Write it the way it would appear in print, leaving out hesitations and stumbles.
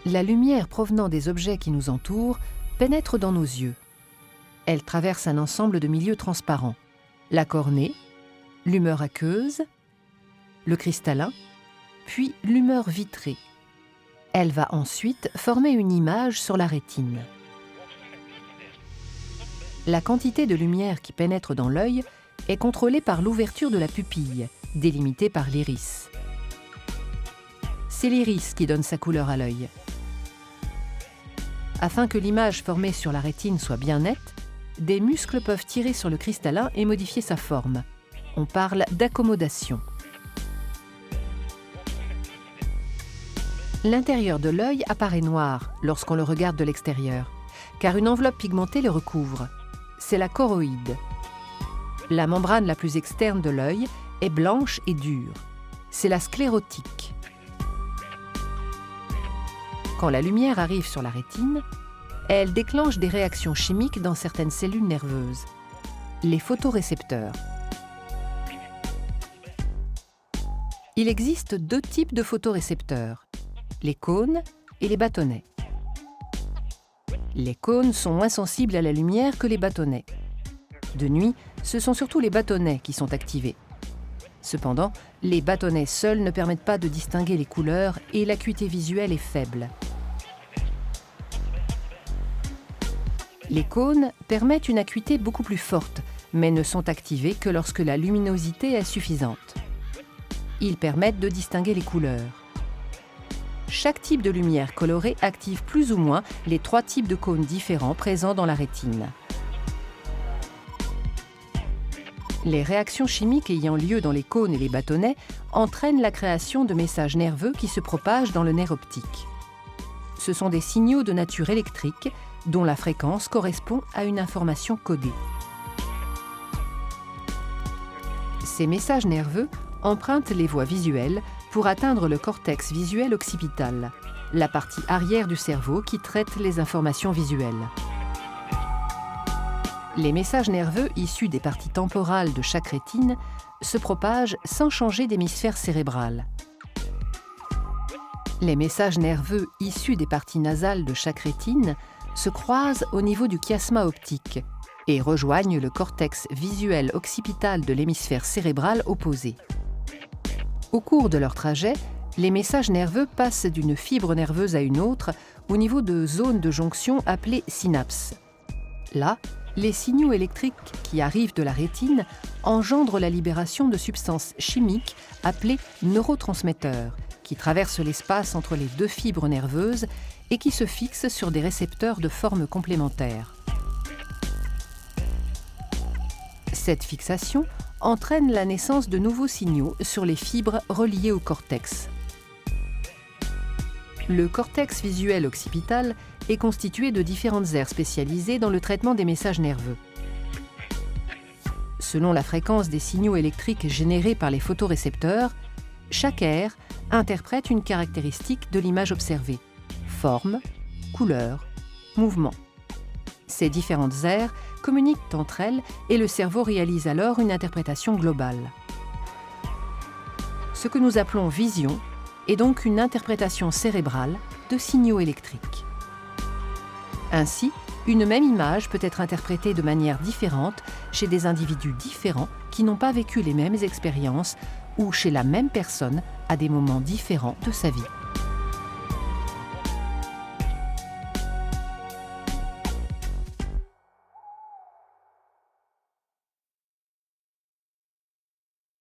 La lumière provenant des objets qui nous entourent pénètre dans nos yeux. Elle traverse un ensemble de milieux transparents. La cornée, l'humeur aqueuse, le cristallin, puis l'humeur vitrée. Elle va ensuite former une image sur la rétine. La quantité de lumière qui pénètre dans l'œil est contrôlée par l'ouverture de la pupille, délimitée par l'iris. C'est l'iris qui donne sa couleur à l'œil. Afin que l'image formée sur la rétine soit bien nette, des muscles peuvent tirer sur le cristallin et modifier sa forme. On parle d'accommodation. L'intérieur de l'œil apparaît noir lorsqu'on le regarde de l'extérieur, car une enveloppe pigmentée le recouvre. C'est la choroïde. La membrane la plus externe de l'œil est blanche et dure. C'est la sclérotique. Quand la lumière arrive sur la rétine, elle déclenche des réactions chimiques dans certaines cellules nerveuses, les photorécepteurs. Il existe deux types de photorécepteurs, les cônes et les bâtonnets. Les cônes sont moins sensibles à la lumière que les bâtonnets. De nuit, ce sont surtout les bâtonnets qui sont activés. Cependant, les bâtonnets seuls ne permettent pas de distinguer les couleurs et l'acuité visuelle est faible. Les cônes permettent une acuité beaucoup plus forte, mais ne sont activés que lorsque la luminosité est suffisante. Ils permettent de distinguer les couleurs. Chaque type de lumière colorée active plus ou moins les trois types de cônes différents présents dans la rétine. Les réactions chimiques ayant lieu dans les cônes et les bâtonnets entraînent la création de messages nerveux qui se propagent dans le nerf optique. Ce sont des signaux de nature électrique dont la fréquence correspond à une information codée. Ces messages nerveux empruntent les voies visuelles pour atteindre le cortex visuel occipital, la partie arrière du cerveau qui traite les informations visuelles. Les messages nerveux issus des parties temporales de chaque rétine se propagent sans changer d'hémisphère cérébral. Les messages nerveux issus des parties nasales de chaque rétine se croisent au niveau du chiasma optique et rejoignent le cortex visuel occipital de l'hémisphère cérébral opposé. Au cours de leur trajet, les messages nerveux passent d'une fibre nerveuse à une autre au niveau de zones de jonction appelées synapses. Là, les signaux électriques qui arrivent de la rétine engendrent la libération de substances chimiques appelées neurotransmetteurs, qui traversent l'espace entre les deux fibres nerveuses et qui se fixent sur des récepteurs de forme complémentaire. Cette fixation entraîne la naissance de nouveaux signaux sur les fibres reliées au cortex. Le cortex visuel occipital est constitué de différentes aires spécialisées dans le traitement des messages nerveux. Selon la fréquence des signaux électriques générés par les photorécepteurs, chaque aire interprète une caractéristique de l'image observée: forme, couleur, mouvement. Ces différentes aires communiquent entre elles et le cerveau réalise alors une interprétation globale. Ce que nous appelons vision est donc une interprétation cérébrale de signaux électriques. Ainsi, une même image peut être interprétée de manière différente chez des individus différents qui n'ont pas vécu les mêmes expériences ou chez la même personne à des moments différents de sa vie.